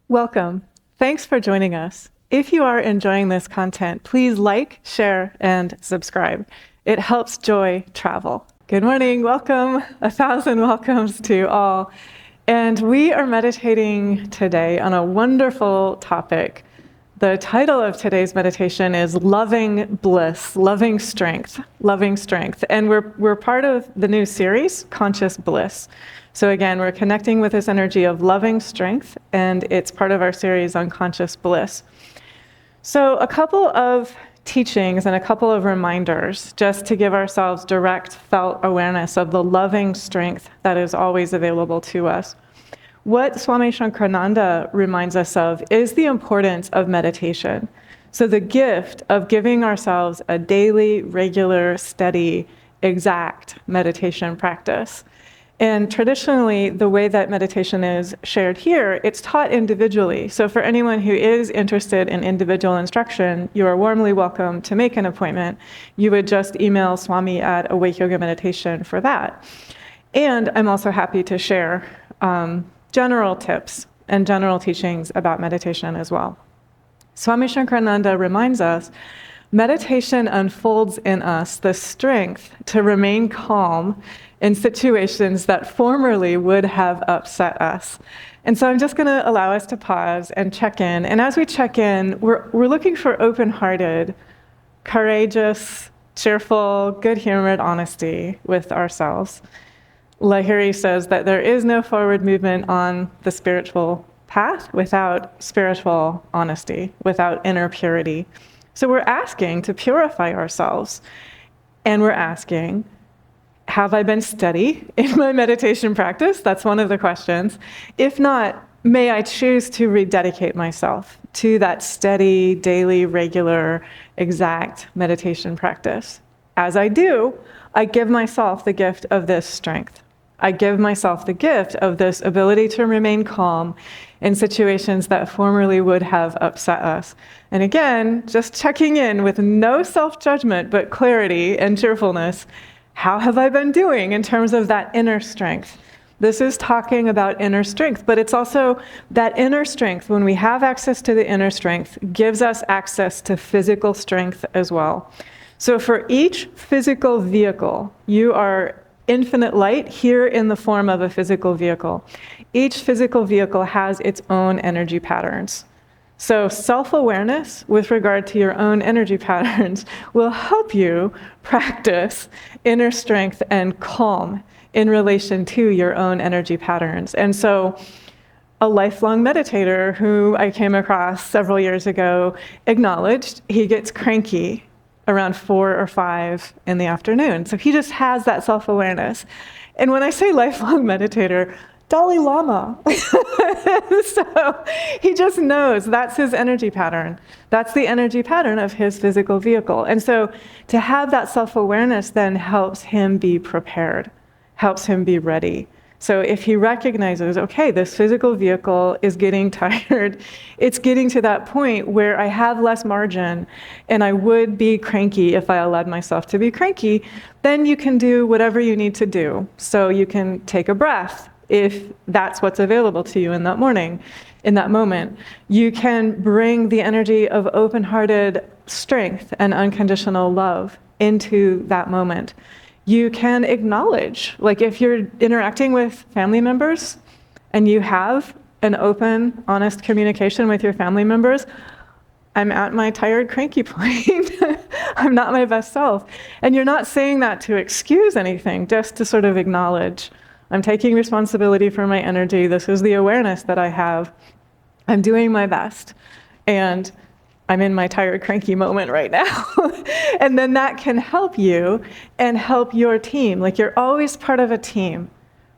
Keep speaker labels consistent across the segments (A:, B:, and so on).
A: Welcome. Thanks for joining us. If you are enjoying this content, please like, share, and subscribe. It helps joy travel. Good morning. Welcome. 1,000 welcomes to all. And we are meditating today on a wonderful topic. The title of today's meditation is Loving Bliss, Loving Strength, Loving Strength. And we're part of the new series, Conscious Bliss. So again, we're connecting with this energy of loving strength, and it's part of our series on conscious bliss. So a couple of teachings and a couple of reminders just to give ourselves direct felt awareness of the loving strength that is always available to us. What Swami Nityananda reminds us of is the importance of meditation. So the gift of giving ourselves a daily, regular, steady, exact meditation practice. And traditionally, the way that meditation is shared here, it's taught individually. So for anyone who is interested in individual instruction, you are warmly welcome to make an appointment. You would just email Swami at Awake Yoga Meditation for that. And I'm also happy to share general tips and general teachings about meditation as well. Swami Nityananda reminds us, meditation unfolds in us the strength to remain calm in situations that formerly would have upset us. And so I'm just going to allow us to pause and check in. And as we check in, we're looking for open-hearted, courageous, cheerful, good-humored honesty with ourselves. Lahiri says that there is no forward movement on the spiritual path without spiritual honesty, without inner purity. So we're asking to purify ourselves. And we're asking, have I been steady in my meditation practice? That's one of the questions. If not, may I choose to rededicate myself to that steady, daily, regular, exact meditation practice. As I do, I give myself the gift of this strength. I give myself the gift of this ability to remain calm in situations that formerly would have upset us. And again, just checking in with no self-judgment, but clarity and cheerfulness. How have I been doing in terms of that inner strength? This is talking about inner strength, but it's also that inner strength, when we have access to the inner strength, gives us access to physical strength as well. So for each physical vehicle, you are infinite light here in the form of a physical vehicle. Each physical vehicle has its own energy patterns. So self-awareness with regard to your own energy patterns will help you practice inner strength and calm in relation to your own energy patterns. And so a lifelong meditator who I came across several years ago acknowledged he gets cranky around 4 or 5 in the afternoon. So he just has that self-awareness. And when I say lifelong meditator, Dalai Lama. So he just knows that's his energy pattern. That's the energy pattern of his physical vehicle. And so to have that self-awareness then helps him be prepared, helps him be ready. So if he recognizes, okay, this physical vehicle is getting tired, it's getting to that point where I have less margin and I would be cranky if I allowed myself to be cranky, then you can do whatever you need to do. So you can take a breath, if that's what's available to you in that morning, in that moment. You can bring the energy of open-hearted strength and unconditional love into that moment. You can acknowledge, like if you're interacting with family members and you have an open, honest communication with your family members, I'm at my tired, cranky point. I'm not my best self. And you're not saying that to excuse anything, just to sort of acknowledge, I'm taking responsibility for my energy. This is the awareness that I have. I'm doing my best. And I'm in my tired, cranky moment right now. And then that can help you and help your team. Like you're always part of a team.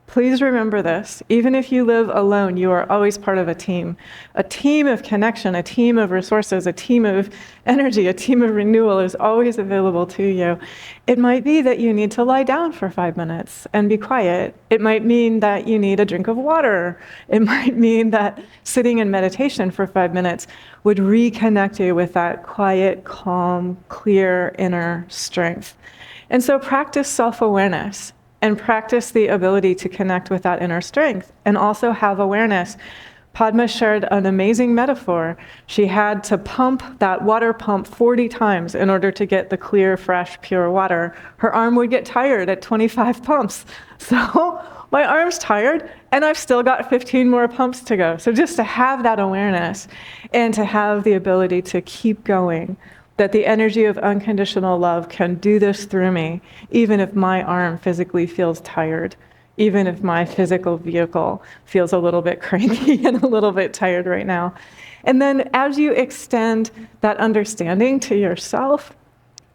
A: Please remember this. Even if you live alone, you are always part of a team of connection, a team of resources, a team of energy, a team of renewal is always available to you. It might be that you need to lie down for 5 minutes and be quiet. It might mean that you need a drink of water. It might mean that sitting in meditation for 5 minutes would reconnect you with that quiet, calm, clear inner strength. And so practice self-awareness. And practice the ability to connect with that inner strength and also have awareness Padma shared an amazing metaphor. She had to pump that water pump 40 times in order to get the clear, fresh, pure water. Her arm would get tired at 25 pumps. So my arm's tired, and I've still got 15 more pumps to go. So just to have that awareness and to have the ability to keep going, that the energy of unconditional love can do this through me, even if my arm physically feels tired, even if my physical vehicle feels a little bit cranky and a little bit tired right now. And then as you extend that understanding to yourself,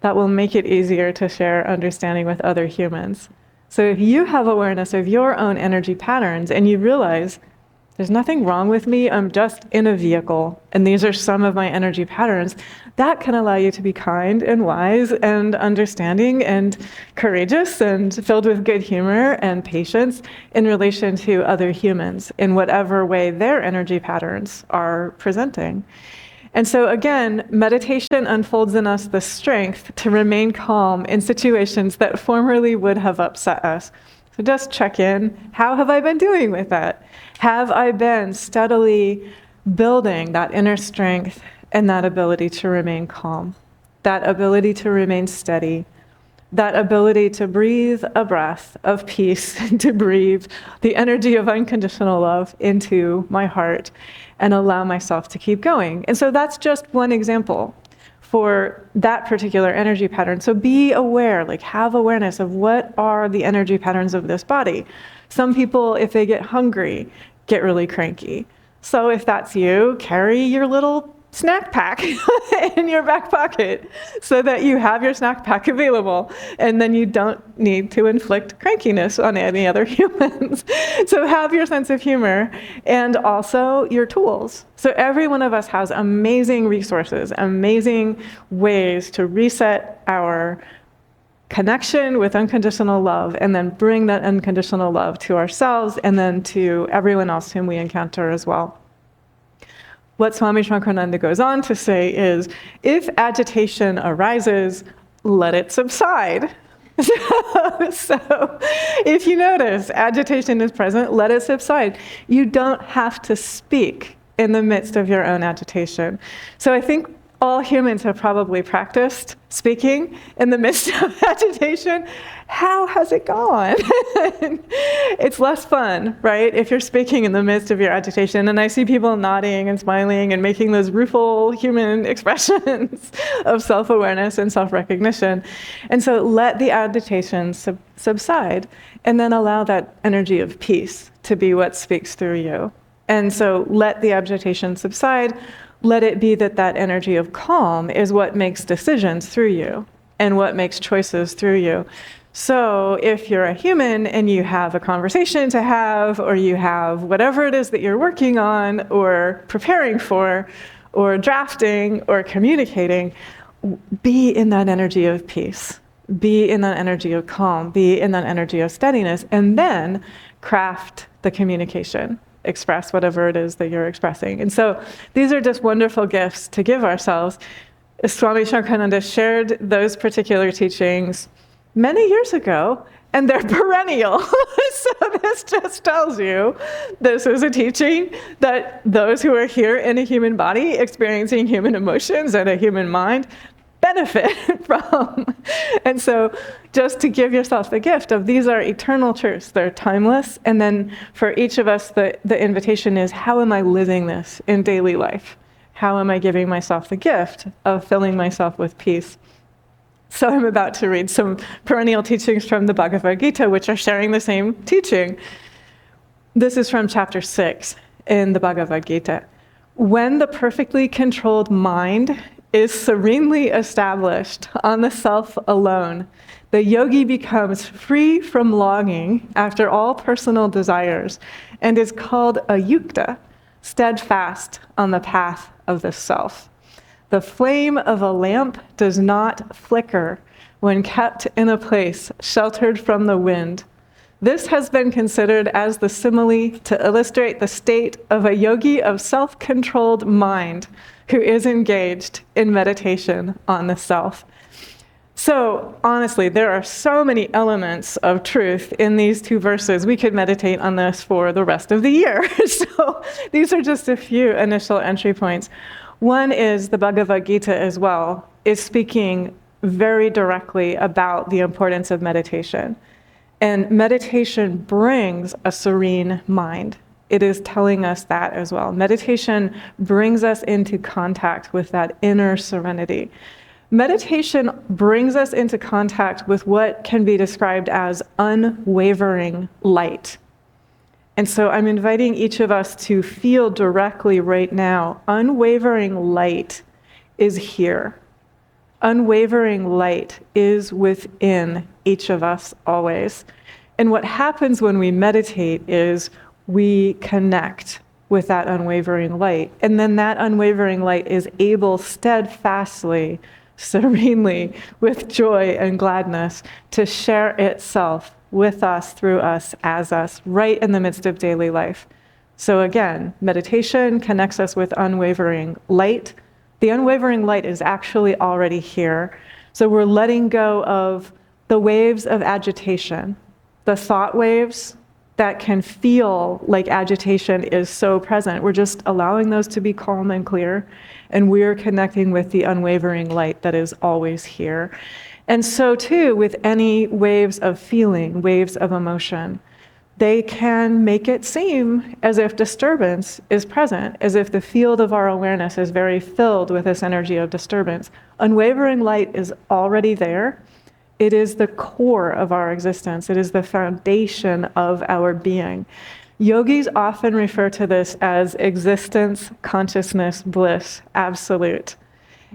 A: that will make it easier to share understanding with other humans. So if you have awareness of your own energy patterns and you realize there's nothing wrong with me, I'm just in a vehicle, and these are some of my energy patterns, that can allow you to be kind and wise and understanding and courageous and filled with good humor and patience in relation to other humans in whatever way their energy patterns are presenting. And so again, meditation unfolds in us the strength to remain calm in situations that formerly would have upset us. So just check in. How have I been doing with that? Have I been steadily building that inner strength and that ability to remain calm, that ability to remain steady, that ability to breathe a breath of peace, to breathe the energy of unconditional love into my heart and allow myself to keep going? And so that's just one example for that particular energy pattern. So be aware, have awareness of what are the energy patterns of this body. Some people, if they get hungry, get really cranky. So if that's you, carry your little snack pack in your back pocket so that you have your snack pack available, and then you don't need to inflict crankiness on any other humans. So have your sense of humor and also your tools. So every one of us has amazing resources, amazing ways to reset our connection with unconditional love and then bring that unconditional love to ourselves and then to everyone else whom we encounter as well. What Swami Nityananda goes on to say is, if agitation arises, let it subside. So if you notice agitation is present, let it subside. You don't have to speak in the midst of your own agitation. So I think all humans have probably practiced speaking in the midst of agitation. How has it gone? It's less fun, right? If you're speaking in the midst of your agitation, and I see people nodding and smiling and making those rueful human expressions of self-awareness and self-recognition. And so let the agitation subside, and then allow that energy of peace to be what speaks through you. And so let the agitation subside. Let it be that that energy of calm is what makes decisions through you and what makes choices through you. So if you're a human and you have a conversation to have, or you have whatever it is that you're working on or preparing for or drafting or communicating, be in that energy of peace. Be in that energy of calm. Be in that energy of steadiness, and then craft the communication. Express whatever it is that you're expressing. And so these are just wonderful gifts to give ourselves. Swami Nityananda shared those particular teachings many years ago, and they're perennial. So this just tells you this is a teaching that those who are here in a human body experiencing human emotions and a human mind benefit from. And so just to give yourself the gift of these are eternal truths, they're timeless, and then for each of us the invitation is, how am I living this in daily life? How am I giving myself the gift of filling myself with peace? So I'm about to read some perennial teachings from the Bhagavad Gita, which are sharing the same teaching. This is from chapter 6 in the Bhagavad Gita. When the perfectly controlled mind is serenely established on the self alone, the yogi becomes free from longing after all personal desires and is called a yukta, steadfast on the path of the self. The flame of a lamp does not flicker when kept in a place sheltered from the wind. This has been considered as the simile to illustrate the state of a yogi of self-controlled mind who is engaged in meditation on the self. So honestly, there are so many elements of truth in these two verses. We could meditate on this for the rest of the year. So these are just a few initial entry points. One is the Bhagavad Gita as well, is speaking very directly about the importance of meditation. And meditation brings a serene mind. It is telling us that as well. Meditation brings us into contact with that inner serenity. Meditation brings us into contact with what can be described as unwavering light. And so I'm inviting each of us to feel directly right now, unwavering light is here. Unwavering light is within each of us always. And what happens when we meditate is we connect with that unwavering light. And then that unwavering light is able steadfastly, serenely, with joy and gladness, to share itself with us, through us, as us, right in the midst of daily life. So again, meditation connects us with unwavering light. The unwavering light is actually already here. So we're letting go of the waves of agitation, the thought waves that can feel like agitation is so present. We're just allowing those to be calm and clear, and we're connecting with the unwavering light that is always here. And so too, with any waves of feeling, waves of emotion, they can make it seem as if disturbance is present, as if the field of our awareness is very filled with this energy of disturbance. Unwavering light is already there. It is the core of our existence. It is the foundation of our being. Yogis often refer to this as existence, consciousness, bliss, absolute.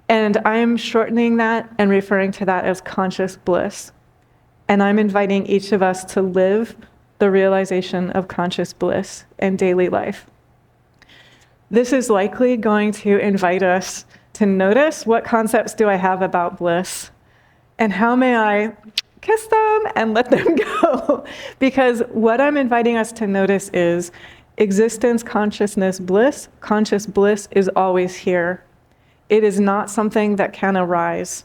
A: And I am shortening that and referring to that as conscious bliss. And I'm inviting each of us to live the realization of conscious bliss in daily life. This is likely going to invite us to notice, what concepts do I have about bliss? And how may I kiss them and let them go? Because what I'm inviting us to notice is existence, consciousness, bliss. Conscious bliss is always here. It is not something that can arise.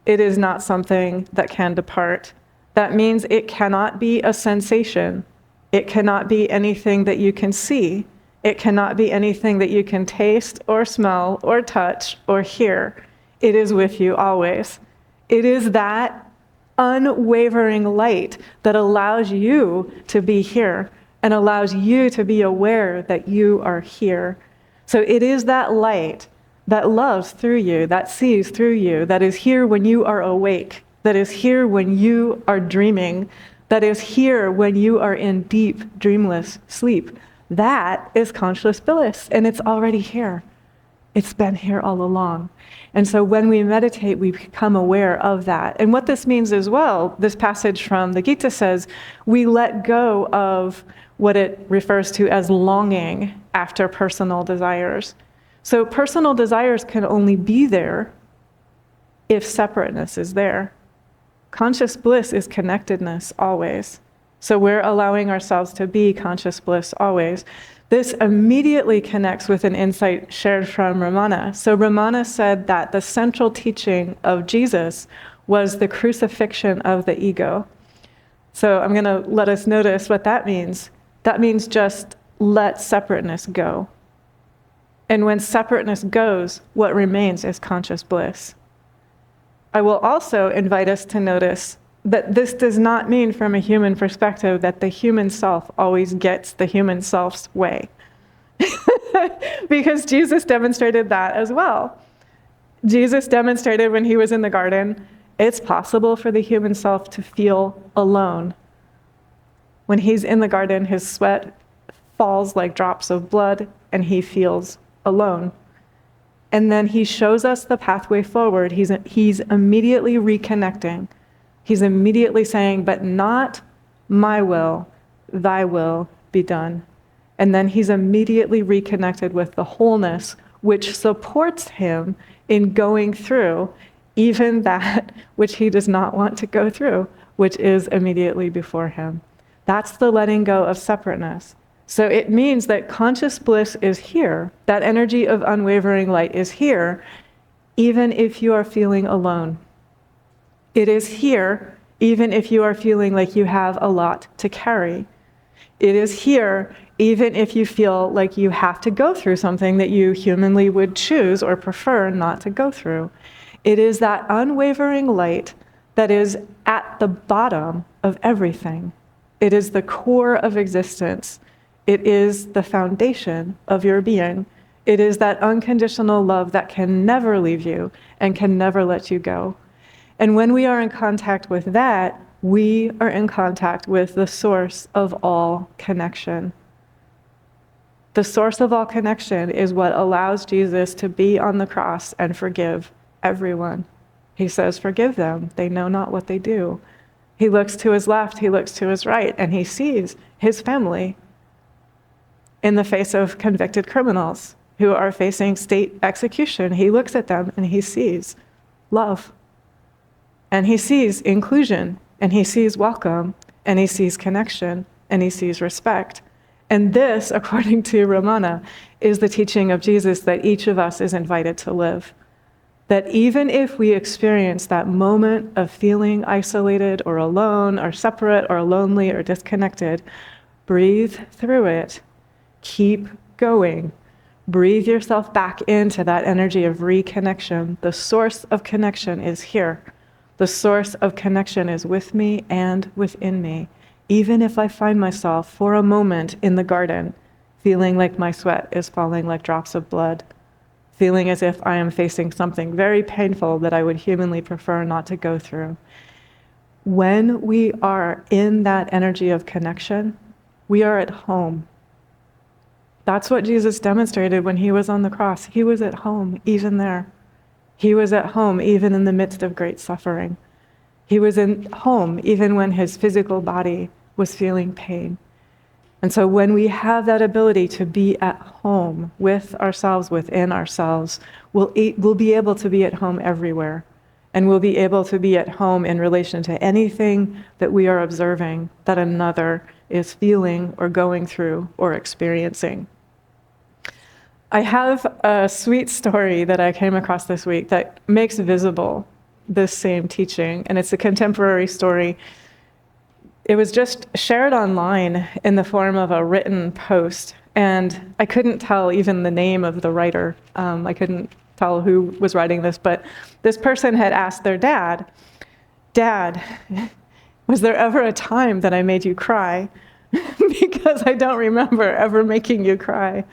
A: It is not something that can depart. That means it cannot be a sensation. It cannot be anything that you can see. It cannot be anything that you can taste or smell or touch or hear. It is with you always. It is that unwavering light that allows you to be here and allows you to be aware that you are here. So it is that light that loves through you, that sees through you, that is here when you are awake, that is here when you are dreaming, that is here when you are in deep, dreamless sleep. That is conscious bliss, and it's already here. It's been here all along. And so when we meditate, we become aware of that. And what this means as well, this passage from the Gita says, we let go of what it refers to as longing after personal desires. So personal desires can only be there if separateness is there. Conscious bliss is connectedness always. So we're allowing ourselves to be conscious bliss always. This immediately connects with an insight shared from Ramana. So Ramana said that the central teaching of Jesus was the crucifixion of the ego. So I'm going to let us notice what that means. That means just let separateness go. And when separateness goes, what remains is conscious bliss. I will also invite us to notice that this does not mean from a human perspective that the human self always gets the human self's way. Because Jesus demonstrated that as well. Jesus demonstrated when he was in the garden, it's possible for the human self to feel alone. When he's in the garden, his sweat falls like drops of blood and he feels alone. And then he shows us the pathway forward. He's immediately reconnecting. He's immediately saying, but not my will, thy will be done. And then he's immediately reconnected with the wholeness, which supports him in going through even that which he does not want to go through, which is immediately before him. That's the letting go of separateness. So it means that conscious bliss is here. That energy of unwavering light is here, even if you are feeling alone. It is here, even if you are feeling like you have a lot to carry. It is here, even if you feel like you have to go through something that you humanly would choose or prefer not to go through. It is that unwavering light that is at the bottom of everything. It is the core of existence. It is the foundation of your being. It is that unconditional love that can never leave you and can never let you go. And when we are in contact with that, we are in contact with the source of all connection. The source of all connection is what allows Jesus to be on the cross and forgive everyone. He says, forgive them. They know not what they do. He looks to his left, he looks to his right, and he sees his family in the face of convicted criminals who are facing state execution. He looks at them and he sees love. And he sees inclusion, and he sees welcome, and he sees connection, and he sees respect. And this, according to Ramana, is the teaching of Jesus that each of us is invited to live. That even if we experience that moment of feeling isolated or alone or separate or lonely or disconnected, breathe through it, keep going. Breathe yourself back into that energy of reconnection. The source of connection is here. The source of connection is with me and within me. Even if I find myself for a moment in the garden, feeling like my sweat is falling like drops of blood, feeling as if I am facing something very painful that I would humanly prefer not to go through. When we are in that energy of connection, we are at home. That's what Jesus demonstrated when he was on the cross. He was at home, even there. He was at home, even in the midst of great suffering. He was at home, even when his physical body was feeling pain. And so when we have that ability to be at home with ourselves, within ourselves, we'll be able to be at home everywhere. And we'll be able to be at home in relation to anything that we are observing that another is feeling or going through or experiencing. I have a sweet story that I came across this week that makes visible this same teaching, and it's a contemporary story. It was just shared online in the form of a written post, and I couldn't tell even the name of the writer. I couldn't tell who was writing this, but this person had asked their dad, "Dad, was there ever a time that I made you cry? Because I don't remember ever making you cry."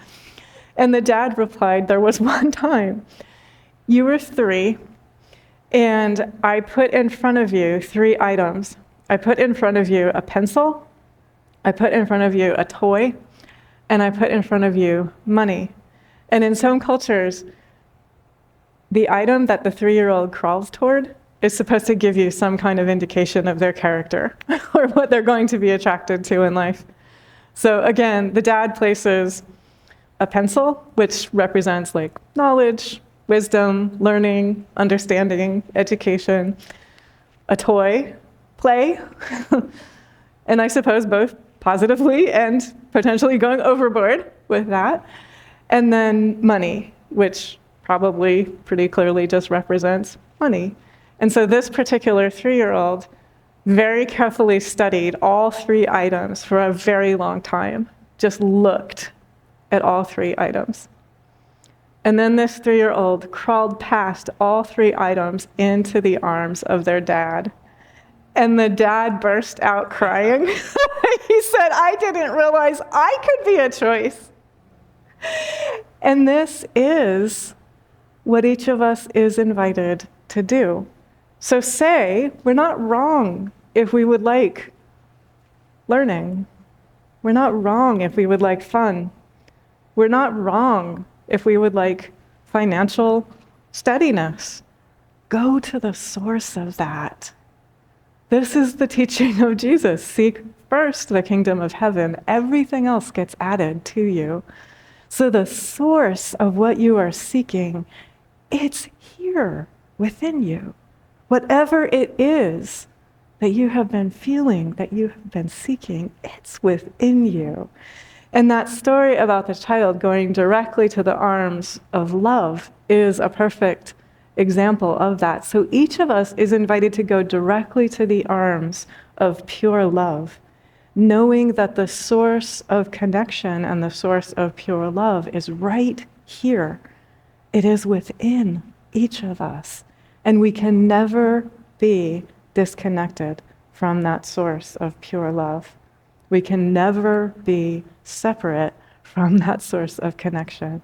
A: And the dad replied, "There was one time. You were 3, and I put in front of you 3 items. I put in front of you a pencil, I put in front of you a toy, and I put in front of you money. And in some cultures, the item that the 3-year-old crawls toward is supposed to give you some kind of indication of their character or what they're going to be attracted to in life. So again, the dad places a pencil, which represents like knowledge, wisdom, learning, understanding, education, a toy, play, and I suppose both positively and potentially going overboard with that, and then money, which probably pretty clearly just represents money. And so this particular 3-year-old very carefully studied all 3 items for a very long time, just looked at all 3 items. And then this 3-year-old crawled past all 3 items into the arms of their dad. And the dad burst out crying. He said, "I didn't realize I could be a choice." And this is what each of us is invited to do. So say, we're not wrong if we would like learning. We're not wrong if we would like fun. We're not wrong if we would like financial steadiness. Go to the source of that. This is the teaching of Jesus. Seek first the kingdom of heaven. Everything else gets added to you. So the source of what you are seeking, it's here within you. Whatever it is that you have been feeling, that you have been seeking, it's within you. And that story about the child going directly to the arms of love is a perfect example of that. So each of us is invited to go directly to the arms of pure love, knowing that the source of connection and the source of pure love is right here. It is within each of us. And we can never be disconnected from that source of pure love. We can never be separate from that source of connection.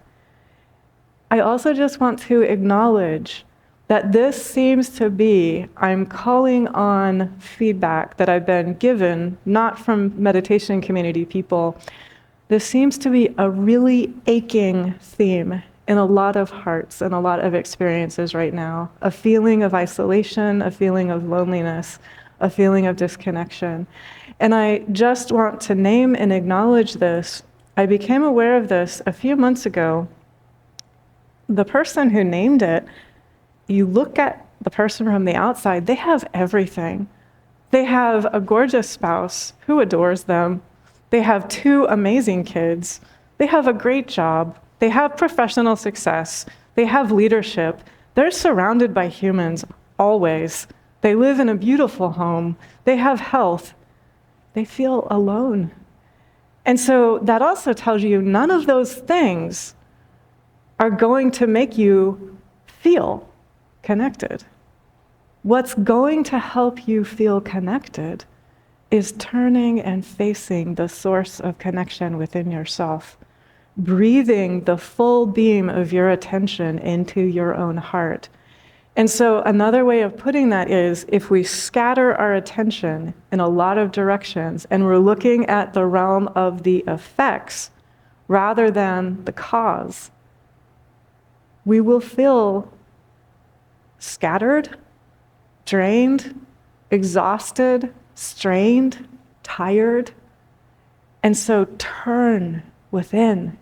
A: I also just want to acknowledge that this seems to be, I'm calling on feedback that I've been given, not from meditation community people. This seems to be a really aching theme in a lot of hearts and a lot of experiences right now. A feeling of isolation, a feeling of loneliness, a feeling of disconnection. And I just want to name and acknowledge this. I became aware of this a few months ago. The person who named it, you look at the person from the outside, they have everything. They have a gorgeous spouse who adores them. They have 2 amazing kids. They have a great job. They have professional success. They have leadership. They're surrounded by humans always. They live in a beautiful home. They have health. They feel alone. And so that also tells you none of those things are going to make you feel connected. What's going to help you feel connected is turning and facing the source of connection within yourself, breathing the full beam of your attention into your own heart. And so another way of putting that is, if we scatter our attention in a lot of directions and we're looking at the realm of the effects rather than the cause, we will feel scattered, drained, exhausted, strained, tired. And so turn within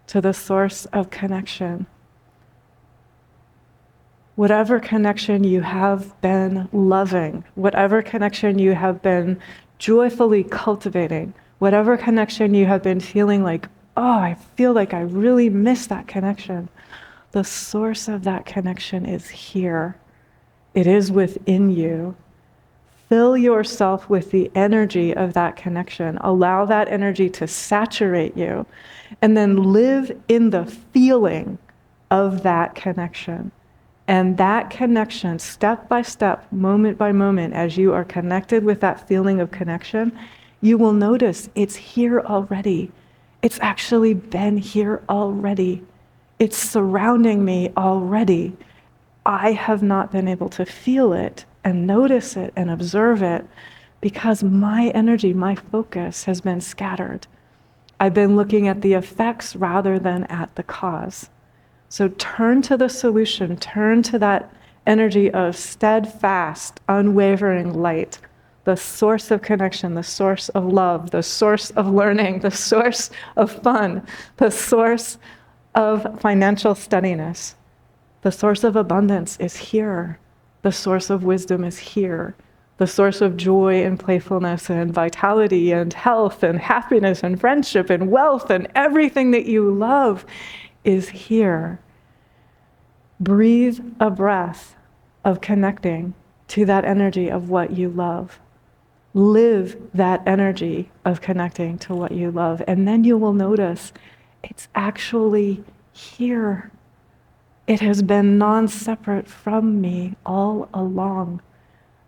A: to the source of connection. Whatever connection you have been loving, whatever connection you have been joyfully cultivating, whatever connection you have been feeling like, oh, I feel like I really miss that connection. The source of that connection is here. It is within you. Fill yourself with the energy of that connection. Allow that energy to saturate you, and then live in the feeling of that connection. And that connection, step by step, moment by moment, as you are connected with that feeling of connection, you will notice it's here already. It's actually been here already. It's surrounding me already. I have not been able to feel it and notice it and observe it because my energy, my focus has been scattered. I've been looking at the effects rather than at the cause. So turn to the solution, turn to that energy of steadfast, unwavering light, the source of connection, the source of love, the source of learning, the source of fun, the source of financial steadiness. The source of abundance is here. The source of wisdom is here. The source of joy and playfulness and vitality and health and happiness and friendship and wealth and everything that you love is here. Breathe a breath of connecting to that energy of what you love. Live that energy of connecting to what you love, and then you will notice it's actually here. It has been non-separate from me all along.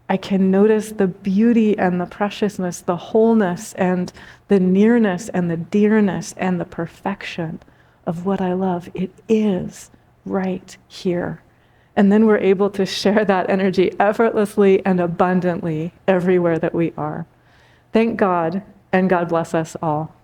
A: I can notice the beauty and the preciousness, the wholeness and the nearness and the dearness and the perfection of what I love. It is right here. And then we're able to share that energy effortlessly and abundantly everywhere that we are. Thank God, and God bless us all.